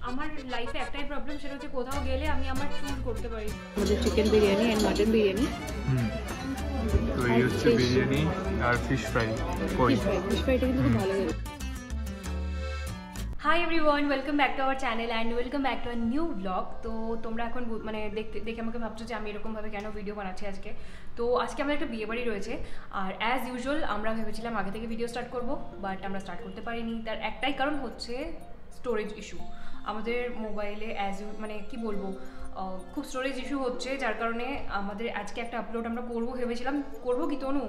আমার লাইফে একটাই প্রবলেম, সেটা হচ্ছে কোথাও গেলে আমি আমার চুল করতে পারি। আমাদের chicken biryani and mutton biryani. তো এই হচ্ছে বিরিয়ানি আর ফিশ ফ্রাই। ফিশ ফ্রাইটা কিন্তু খুব ভালো লাগে। Hi everyone, welcome back to our channel and welcome back to a new blog. তো তোমরা এখন মানে দেখে আমাকে ভাবছো যে আমি এরকমভাবে কেন ভিডিও বানাচ্ছি আজকে। তো আজকে আমাদের একটা বিয়েবাড়ি রয়েছে, আর অ্যাজ ইউজুয়াল আমরা ভেবেছিলাম আগে থেকে ভিডিও স্টার্ট করব, বাট আমরা স্টার্ট করতে পারিনি। তার একটাই কারণ হচ্ছে স্টোরেজ ইস্যু। আমাদের মোবাইলে মানে কি বলবো, খুব স্টোরেজ ইস্যু হচ্ছে, যার কারণে আমাদের আজকে একটা আপলোড আমরা ভেবেছিলাম করবো কি তনু?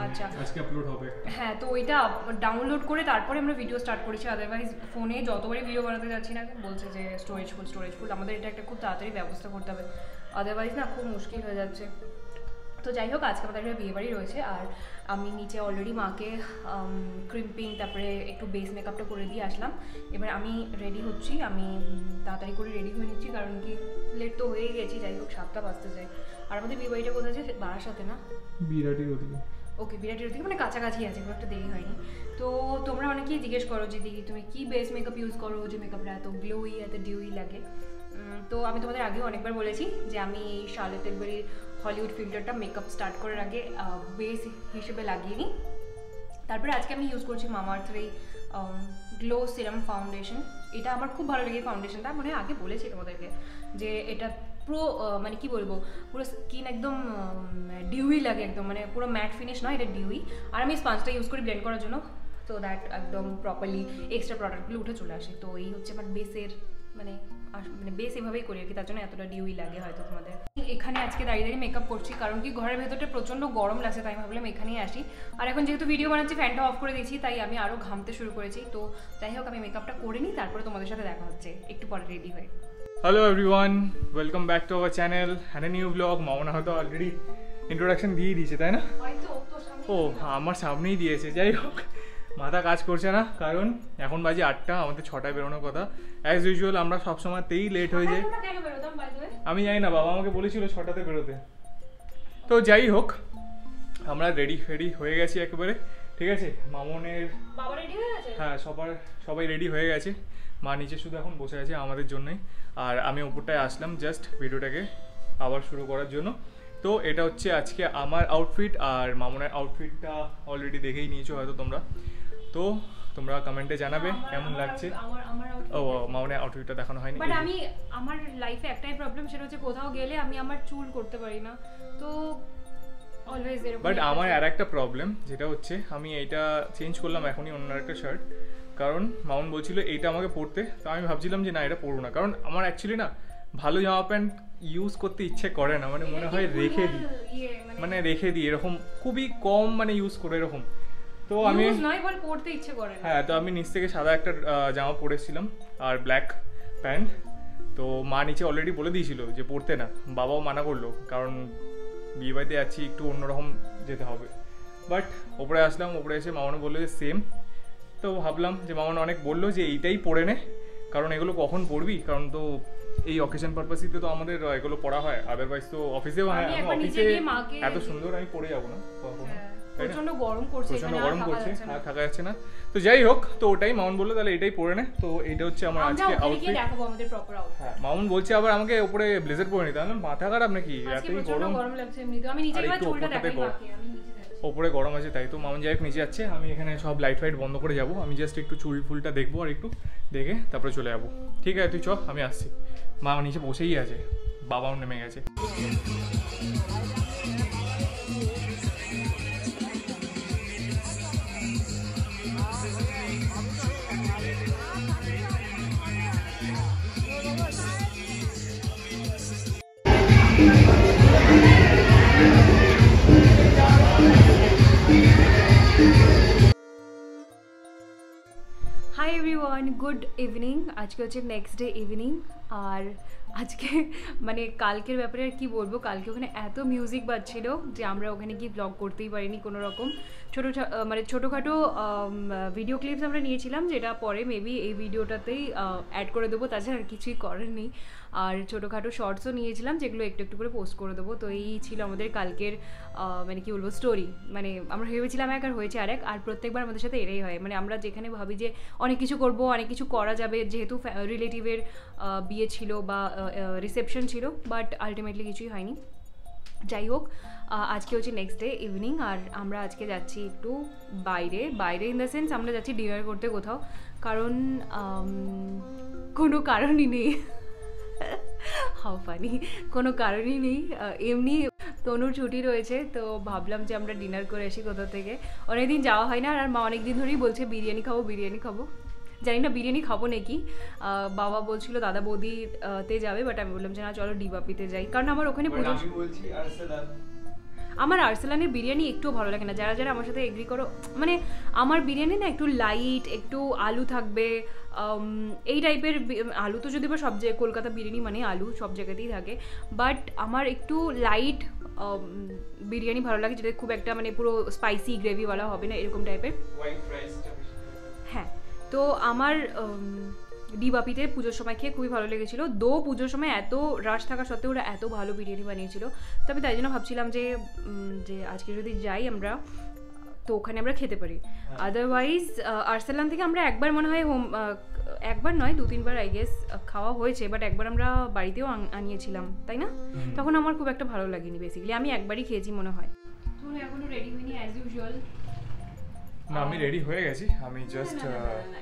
আচ্ছা, আজকে আপলোড হবে। হ্যাঁ, তো ওইটা ডাউনলোড করে তারপরে আমরা ভিডিও স্টার্ট করেছি। আদারওয়াইজ ফোনে যতবারই ভিডিও বানাতে যাচ্ছি না বলছে যে স্টোরেজ ফুল। আমাদের এটা একটা খুব তাড়াতাড়ি ব্যবস্থা করতে হবে, আদারওয়াইজ না খুব মুশকিল হয়ে যাচ্ছে। তো যাই হোক, আজকে আমাদের একটা বিয়েবাড়ি রয়েছে, আর আমি নিচে অলরেডি মাকে ক্রিম্পিং তারপরে একটু বেস মেকআপটা করে দিয়ে আসলাম। এবার আমি রেডি হচ্ছি, আমি তাড়াতাড়ি করে রেডি হয়ে নিচ্ছি, কারণ কি লেট তো হয়ে গেছি। যাই হোক, 7টা বাজতে যায়। আর আমাদের বিয়েবাড়িটা কোথায় আছে? বারাসাতে না? বিরাটির ওদিকে। ওকে, বিরাটির ওদিকে, মানে কাছাকাছি আছে, খুব একটা দেরি হয়নি। তো তোমরা অনেকেই জিজ্ঞেস করো যে দিদি তুমি কি বেস মেকআপ ইউজ করো যে মেকআপটা এত গ্লোই এত ডিউই লাগে। তো আমি তোমাদের আগেও অনেকবার বলেছি যে আমি এই শার্লট টিলবারির হলিউড ফিল্টারটা মেকআপ স্টার্ট করার আগে বেস হিসেবে লাগিয়ে নিই। তারপরে আজকে আমি ইউজ করছি মামাআর্থের এই গ্লো সিরাম ফাউন্ডেশন। এটা আমার খুব ভালো লাগে এই ফাউন্ডেশনটা, মানে আগে বলেছি তোমাদেরকে যে এটা পুরো মানে কি বলবো, পুরো স্কিন একদম ডিউই লাগে, একদম মানে পুরো ম্যাট ফিনিশ নয়, এটা ডিউই। আর আমি স্পঞ্জটা ইউজ করি ব্লেন্ড করার জন্য, তো দ্যাট একদম প্রপারলি এক্সট্রা প্রোডাক্টগুলো উঠে চলে আসে। তো এই হচ্ছে আমার বেসের মানে বেস এভাবেই করি আর কি, তার জন্য এতটা ডিউই লাগে হয়তো তোমাদের। এখানে আজকে দাঁড়িয়ে মেকআপ করছি, কারণ কি ঘরের ভেতরটা প্রচণ্ড গরম লাগছে, তাই ভাবলাম এখানেই আসি। আর এখন যেহেতু ভিডিও বানাচ্ছি ফ্যানটা অফ করে দিয়েছি, তাই আমি আরও ঘামতে শুরু করেছি। তো যাই হোক, আমি মেকআপটা করে নিই, তারপরে তোমাদের সাথে দেখা হচ্ছে একটু পরে রেডি হয়ে। Hello everyone, welcome back to our channel and a new blog. মামনা হয়তো অলরেডি ইন্ট্রোডাকশন দিয়ে দিয়েছে, তাই না? ও, আমার সামনেই দিয়েছে। যাই হোক, মাথা কাজ করছে না, কারণ এখন বাজে 8টা, আমাদের 6টায় বেরোনোর কথা। অ্যাজ ইউজুয়াল আমরা সবসময়তেই লেট হয়ে যাই। আমি জানি না, বাবা আমাকে বলেছিল 6টাতে বেরোতে। তো যাই হোক, আমরা রেডি হয়ে গেছি একেবারে, ঠিক আছে। মামনের হ্যাঁ সবাই রেডি হয়ে গেছে। মা নিচে শুধু এখন বসে আছে আমাদের জন্যই, আর আমি উপরটায় আসলাম জাস্ট ভিডিওটাকে আবার শুরু করার জন্য। তো এটা হচ্ছে আজকে আমার আউটফিট, আর মামনের আউটফিটটা অলরেডি দেখেই নিয়েছো হয়তো তোমরা। তো তোমরা কমেন্টে জানাবে কেমন লাগছে। ও, মামনের আউটফিটটা দেখানো হয়নি। বাট আমি আমার লাইফে একটাই প্রবলেম, সেটা হচ্ছে কোথাও গেলে আমি আমার চুল করতে পারি না। তো অলওয়েজ এরকম। বাট আমার আর একটা প্রবলেম, যেটা হচ্ছে আমি এইটা চেঞ্জ করলাম এখনই অন্য একটা শার্ট, কারণ মামুন বলছিল এইটা আমাকে পরতে। তো আমি ভাবছিলাম যে না, এটা পরবো না, কারণ আমার অ্যাকচুয়ালি না ভালো জামা প্যান্ট ইউজ করতে ইচ্ছে করে না, মানে মনে হয় রেখে দিই এরকম, খুবই কম মানে ইউজ করে এরকম। তো আমি পরতে ইচ্ছে করে না। হ্যাঁ, তো আমি নিচ থেকে সাদা একটা জামা পরেছিলাম আর ব্ল্যাক প্যান্ট। তো মা নিচে অলরেডি বলে দিয়েছিল যে পরতে না, বাবাও মানা করলো, কারণ বিয়েবাড়িতে যাচ্ছি, একটু অন্যরকম যেতে হবে। বাট ওপরে আসলাম, ওপরে এসে মামানো বললো যে সেম। তো ভাবলাম যে মামানো অনেক বললো যে এইটাই পরে নে, কারণ এগুলো কখন পরবি, কারণ তো এই অকেশন পারপাসিতে তো আমাদের এগুলো পড়া হয়, আদারওয়াইজ তো অফিসেও হয়। অফিসে এত সুন্দর আমি পরে যাবো না কখনো, প্রচন্ড গরম করছে, আর থাকা যাচ্ছে না। তো যাই হোক, তো ওটাই মামুন বললো তাহলে এটাই পরে নে। তো এটা হচ্ছে আমার আজকে আউটফিট। হ্যাঁ, মামুন বলছে আবার আমাকে উপরে ব্লেজার পরে নিতে, আমি মাথা খারাপ নাকি, এতই গরম লাগছে এমনিতে। আমি নিচে গিয়ে চুলটা দেখাই বাকি, আমি ওপরে গরম আছে তাই। তো মামুন যাই হোক নিচে যাচ্ছে, আমি এখানে সব লাইট ফাইট বন্ধ করে যাবো। আমি জাস্ট একটু চুল ফুলটা দেখবো, আর একটু দেখে তারপরে চলে যাবো। ঠিক আছে, তুই চ, আমি আসছি। মা নিচে বসেই আছে, বাবাও নেমে গেছে। Hi everyone, good evening. আজকে হচ্ছে নেক্সট ডে ইভিনিং, আর আজকে মানে কালকের ব্যাপারে আর কি বলবো, কালকে ওখানে এত মিউজিক বাজছিল যে আমরা ওখানে গিয়ে ব্লগ করতেই পারিনি কোনো রকম। মানে ছোটোখাটো ভিডিও ক্লিপস আমরা নিয়েছিলাম, যেটা পরে মেবি এই ভিডিওটাতেই অ্যাড করে দেবো, তাছাড়া আর কিছুই করার নেই। আর ছোটোখাটো শর্টসও নিয়েছিলাম, যেগুলো একটু একটু করে পোস্ট করে দেবো। তো এই ছিল আমাদের কালকের মানে কি বলবো স্টোরি। মানে আমরা ভেবেছিলাম এক আর হয়েছে আরেক, আর প্রত্যেকবার আমাদের সাথে এটাই হয়। মানে আমরা যেখানে ভাবি যে অনেক কিছু করবো, অনেক কিছু করা যাবে, যেহেতু রিলেটিভের বিয়ে ছিল বা রিসেপশন ছিল, বাট আলটিমেটলি কিছুই হয়নি। যাই হোক, আজকে হচ্ছে নেক্সট ডে ইভিনিং, আর আমরা আজকে যাচ্ছি একটু বাইরে ইন দ্য সেন্স আমরা যাচ্ছি ডিনার করতে কোথাও, কারণ কোনো কারণই নেই। হাউ ফানি, কোনো কারণই নেই, এমনি তনুর ছুটি রয়েছে, তো ভাবলাম যে আমরা ডিনার করে আসি কোথাও থেকে। অনেকদিন যাওয়া হয় না, আর মা অনেকদিন ধরেই বলছে বিরিয়ানি খাবো। জানি না বিরিয়ানি খাবো নাকি, বাবা বলছিল দাদা বৌদি তে যাবে, বাট আমি বললাম যে না চলো ডিবাপিতে যাই, কারণ আমার ওখানে আমার আর্সেলানের বিরিয়ানি একটুও ভালো লাগে না। যারা যারা আমার সাথে এগ্রি করো, মানে আমার বিরিয়ানি না একটু লাইট, একটু আলু থাকবে এই টাইপের। আলু তো যদি বা সব জায়গায়, কলকাতা বিরিয়ানি মানে আলু সব জায়গাতেই থাকে, বাট আমার একটু লাইট বিরিয়ানি ভালো লাগে, যেটা খুব একটা মানে পুরো স্পাইসি গ্রেভিওয়ালা হবে না, এরকম টাইপের। হ্যাঁ, তো আমার ডিবাপিতে পুজোর সময় খেয়ে খুবই ভালো লেগেছিলো। পুজোর সময় এত রাশ থাকা সত্ত্বেও ওরা এত ভালো বিরিয়ানি বানিয়েছিল। তবে তাই জন্য ভাবছিলাম যে আজকে যদি যাই আমরা, তো ওখানে আমরা খেতে পারি। আদারওয়াইজ আর্সেলান থেকে আমরা একবার মনে হয় একবার নয় 2-3 বার আই গেস খাওয়া হয়েছে, বাট একবার আমরা বাড়িতেও আনিয়েছিলাম, তাই না? তখন আমার খুব একটা ভালো লাগেনি, বেসিক্যালি আমি একবারই খেয়েছি মনে হয়। তুমি এখনো রেডি হয়নি অ্যাজ ইউজুয়াল? না, আমি রেডি হয়ে গেছি, আমি জাস্ট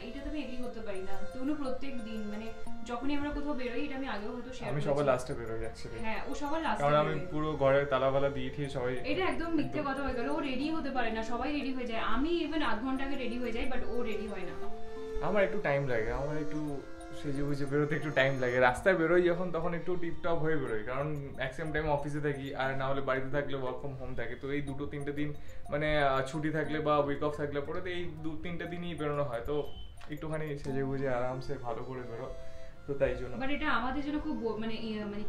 এটা তো আমি এগ্রি করতে পারি না। তনু প্রত্যেক দিন মানে যখনই আমরা কোথাও বেরোই, এটা আমি আগেও হয়তো শেয়ার করেছি, আমি সবার লাস্টে বেরোই অ্যাকচুয়ালি। হ্যাঁ, ও সবার লাস্টে, কারণ আমি পুরো ঘরে তালাওয়ালা দিয়ে ঠিক সবাই। এটা একদম মিথ্যে কথা হয়ে গেল। ও রেডি হতে পারে না, সবাই রেডি হয়ে যায়। আমি ইভেন আধ ঘন্টা আগে রেডি হয়ে যাই, বাট ও রেডি হয় না। আমার একটু টাইম লাগে, আমার একটু সেজে বুঝে বেরোতে একটু টাইম লাগে। রাস্তায় বেরোই যখন, তখন একটু টিপটপ হয়ে বেরোই, কারণ ম্যাক্সিমাম টাইম অফিসে থাকি, আর না হলে বাড়িতে থাকলে ওয়ার্ক ফ্রম হোম থাকে। তো এই 2-3 দিন মানে ছুটি থাকলে বা উইক অফ থাকলে পরে তো এই 2-3 দিনই বেরোনো হয়, তো একটুখানি সেজে বুঝে আরামসে ভালো করে বেরো, তো তাই জন্য। বাট এটা আমাদের জন্য খুব মানে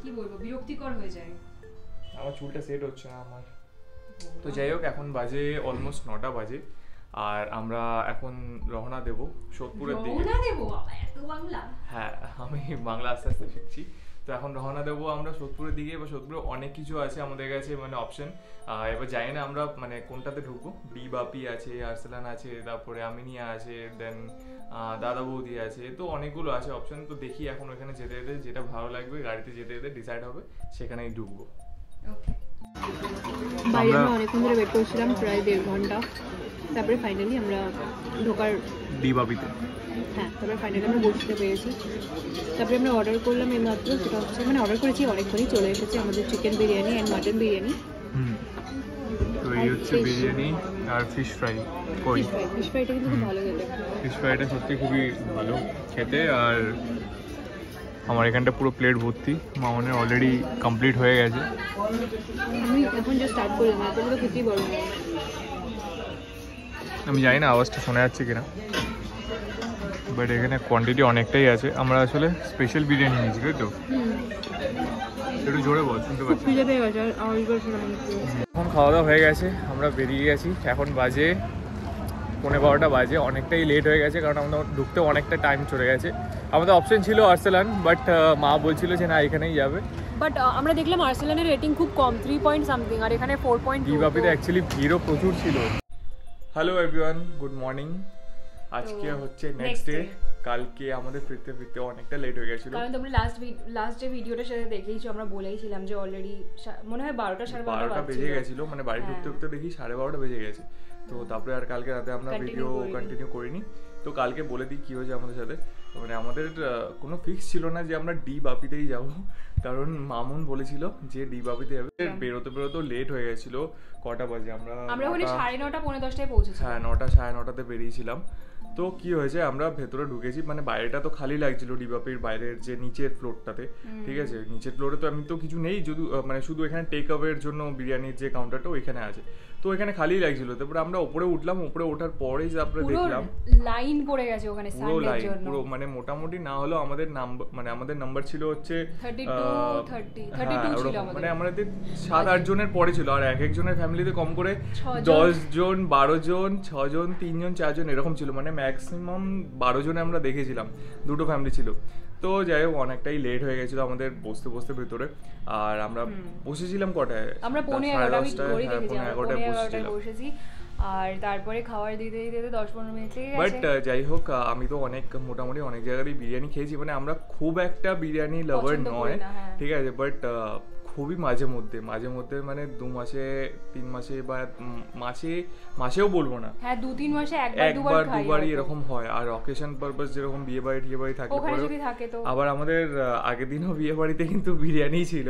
কি বলবো, বিরক্তিকর হয়ে যায়। আমার চুলটা সেট হচ্ছে না আমার। তো যাই হোক, এখন বাজে অলমোস্ট 9টা বাজে, আর আমরা এখন রওনা দেব সোদপুরের দিকে। রওনা দেব? বাবা এত বাংলা! হ্যাঁ, আমি বাংলা আস্তে আস্তে শিখছি। তো এখন রওনা দেবো আমরা সোদপুরের দিকে। এবার সোদপুরে অনেক কিছু আছে আমাদের কাছে, মানে অপশন। এবার জানি না আমরা মানে কোনটাতে ঢুকবো। ডিবাপি আছে, আর্সেলান আছে, তারপরে আমিনিয়া আছে, দেন দাদা বৌদি আছে, তো অনেকগুলো আছে অপশন। তো দেখি এখন ওখানে যেতে যেতে যেটা ভালো লাগবে, গাড়িতে যেতে যেতে ডিসাইড হবে, সেখানেই ঢুকবো। বাইরে আমরা অনেকক্ষণ ধরে ওয়েট করছিলাম, প্রায় 1.5 ঘন্টা। তারপরে ফাইনালি আমরা ঢোকার ডিবাপিতে, হ্যাঁ, তারপরে ফাইনালি আমরা বসতে পেরেছি। তারপরে আমরা অর্ডার করলাম এইমাত্র, সেটা হচ্ছে মানে অর্ডার করেছি অনেকক্ষণই, চলে এসেছে আমাদের chicken biryani and mutton biryani. তো এই হচ্ছে বিরিয়ানি আর ফিশ ফ্রাই। ফিশ ফ্রাইটা কিন্তু খুব ভালো খেতে। ফিশ ফ্রাইটা সত্যি খুবই ভালো খেতে। আর আমার এখানটা পুরো প্লেট ভর্তি, মামনের অলরেডি কমপ্লিট হয়ে গেছে। আমি এখন জাস্ট স্টার্ট করলাম, এখন তো খেতেই পারবো না। আমি জানি না আওয়াজটা শোনা যাচ্ছে কিনা, বাট এখানে কোয়ান্টিটি অনেকটাই আছে। আমরা আসলে স্পেশাল বিরিয়ানি নিয়েছি, তাই তো? একটু জোরে বল, শুনতে পাচ্ছি। এখন খাওয়া দাওয়া হয়ে গেছে, আমরা বেরিয়ে গেছি। এখন বাজে 11:15 বাজে, অনেকটাই লেট হয়ে গেছে, কারণ আমাদের ঢুকতে অনেকটা টাইম চলে গেছে। আমাদের অপশন ছিল আর্সেলান, বাট মা বলছিল যে না এখানেই যাবে। বাট আমরা দেখলাম আর্সেলানের রেটিং খুব কম, 3 পয়েন্ট সামথিং, আর এখানে 4.2। ডিবাপিতে অ্যাকচুয়ালি ভিড়ও প্রচুর ছিল। Hello everyone, good morning. আজকে হচ্ছে নেক্সট ডে। কালকে আমাদের ফিরতে ফিরতে অনেকটা লেট হয়ে গেছিল, কারণ তোমরা লাস্ট যে ভিডিওটা সাথে দেখেইছো, আমরা বলেইছিলাম যে অলরেডি মনে হয় 12টা 12:30 বেজে গেছিল, মানে বাড়ি ঢুকতে ঢুকতে দেখি 12:30 বেজে গেছে। তো তারপরে আর কালকে রাতে আমরা ভিডিও কন্টিনিউ করিনি। তো কালকে বলে দিই কী হয়েছে আমাদের সাথে। মানে আমাদের কোনো ফিক্স ছিল না যে আমরা ডিবাপিতেই যাব, কারণ মামুন বলেছিল যে ডিবাপিতে যাবে। বেরোতে বেরোতেও লেট হয়ে গেছিল। কটা বাজে? আমরা ওখানে 9:30 পৌনে 10টায় পৌঁছেছি। হ্যাঁ, 9টা 9:30তে বেরিয়েছিলাম। তো কি হয়েছে, আমরা ভেতরে ঢুকেছি, মানে বাইরেটা তো খালি লাগছিল ডিবাপির বাইরের যে নিচের ফ্লোরটাতে। ঠিক আছে, নিচের ফ্লোরে তো আমি তো কিছু নেই, যদি মানে শুধু এখানে টেক অ্যাওয়ের জন্য বিরিয়ানির যে কাউন্টারটা ওইখানে আছে। তো এখানে খালি লাগছিল। তারপরে আমরা উপরে উঠলাম, উপরে ওঠার পরেই তারপরে দেখলাম লাইন পড়ে গেছে ওখানে পুরো সানডের লাইন, জন্য। পুরো মানে মোটামুটি না হলেও আমাদের নাম্বার মানে আমাদের নাম্বার ছিল হচ্ছে 32 ছিল আমাদের, মানে আমাদের 7-8 জনের পরে ছিল। আর এক একজনের ফ্যামিলিতে কম করে 6 10 জন 12 জন 6 জন 3 জন 4 জন এরকম ছিল, মানে ম্যাক্সিমাম 12 জনে আমরা দেখেছিলাম, দুটো ফ্যামিলি ছিল। তো যাই হোক অনেকটাই লেট হয়ে গেছিলো আমাদের বসতে বসতে ভেতরে। আর আমরা বসেছিলাম কটায়, আমরা 11:30 বসেছি। আর তারপরে খাবার দিতে দিতে 10-15 মিনিট লেগে গেছে। বাট যাই হোক আমি তো মোটামুটি অনেক জায়গায় বিরিয়ানি খেয়েছি, মানে আমরা খুব একটা বিরিয়ানি লাভার নয়, ঠিক আছে, বাট খুবই মাঝে মধ্যে মানে 2 মাসে 3 মাসে বা মাসেও বলবো না, হ্যাঁ 2-3 মাসে একবার দুবারই এরকম হয়। আর অকেশন পারপাস যেরকম বিয়ে বাড়ি থাকে ওখানে যদি থাকে তো আবার আমাদের আগের দিনও বিয়ে বাড়িতে কিন্তু বিরিয়ানি ছিল।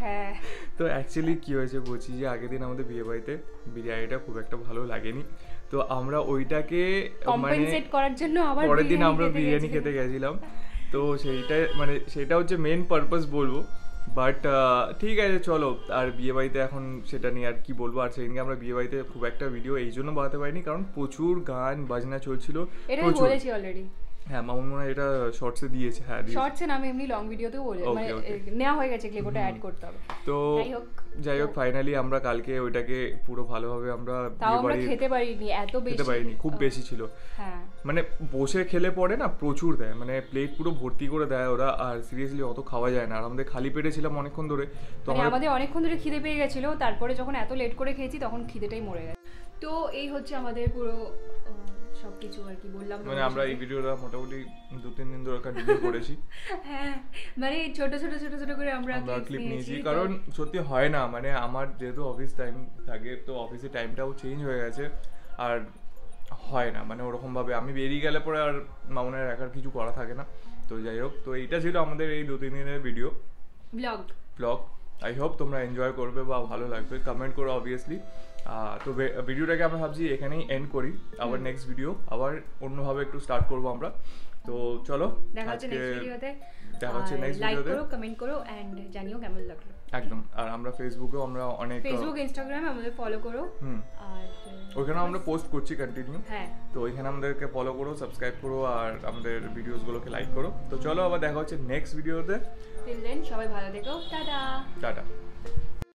হ্যাঁ তো অ্যাকচুয়ালি কি হয়েছে বলছি, যে আগের দিন আমাদের বিয়ে বাড়িতে বিরিয়ানিটা খুব একটা ভালো লাগেনি, তো আমরা ওইটাকে কম্পেনসেট করার জন্য আবার পরের দিন আমরা বিরিয়ানি খেতে গেছিলাম। তো সেটা হচ্ছে মেন পারপাস বলবো। বাট ঠিক আছে চলো, আর বিয়ে বাড়িতে এখন সেটা নিয়ে আর কি বলবো। আর সেদিনকে আমরা বিয়ে বাড়িতে খুব একটা ভিডিও এই জন্য বানাতে পারিনি কারণ প্রচুর গান বাজনা চলছিল, এটা বলেছি অলরেডি। হ্যাঁ মামুন মনে হয় এটা শর্টসে দিয়েছে, হ্যাঁ শর্টসে না, আমি এমনি লং ভিডিওতেও বলে মানে নেওয়া হয়ে গেছে, ক্লিপটা অ্যাড করতে হবে। তো যাই হোক ফাইনালি আমরা কালকে ওইটাকে পুরো ভালোভাবে আমরা খেতে পারিনি, খেতে পারিনি, খুব বেশি ছিল। হ্যাঁ মানে বসে খেলে পরে না প্রচুর দেয়, মানে প্লেট পুরো ভর্তি করে দেয় ওরা, আর সিরিয়াসলি অত খাওয়া যায় না। আর আমাদের খালি পেটে ছিলাম অনেকক্ষণ ধরে, তো আমাদের অনেকক্ষণ ধরে খিদে পেয়ে গেছিল, তারপরে যখন এত লেট করে খেয়েছি তখন খিদেটাই মরে গেছে। তো এই হচ্ছে আমাদের পুরো সবকিছু আর কি বললাম, মানে আমরা এই ভিডিওটা মোটামুটি 2-3 দিন ধরে কন্টিনিউ করেছি। হ্যাঁ মানে ছোট করে আমরা ক্লিপ নিয়েছি, কারণ সত্যি হয় না, মানে আমার যেহেতু অফিস টাইম থাকে, তো অফিসের টাইমটাও চেঞ্জ হয়ে গেছে, আর হয় না মানে ওরকম ভাবে আমি বেরিয়ে গেলে পরে আর মামুনের একার কিছু করা থাকে না। তো যাই হোক, তো এইটা ছিল আমাদের এই 2-3 দিনের ভিডিও ব্লগ। আই হোপ তোমরা এনজয় করবে বা ভালো লাগবে, কমেন্ট করো অবভিয়াসলি। তো ভিডিওটাকে আমরা ভাবছি এখানেই এন্ড করি, আবার নেক্সট ভিডিও আবার অন্যভাবে একটু স্টার্ট করবো আমরা। তো চলো দেখা হচ্ছে নেক্সট ভিডিওতে, লাইক করো, কমেন্ট করো এন্ড জানিও কেমন লাগলো একদম। আর আমরা ফেসবুকেও আমরা অনেক ইনস্টাগ্রামে আমাদের ফলো করো, আর ওখানে আমরা পোস্ট করছি কন্টিনিউ। হ্যাঁ তো ওইখানে আমাদেরকে ফলো করো, সাবস্ক্রাইব করো, আর আমাদের ভিডিওসগুলোকে লাইক করো। তো চলো আবার দেখা হচ্ছে নেক্সট ভিডিওতে। টিল দেন সবাই ভালো থেকো, টাটা।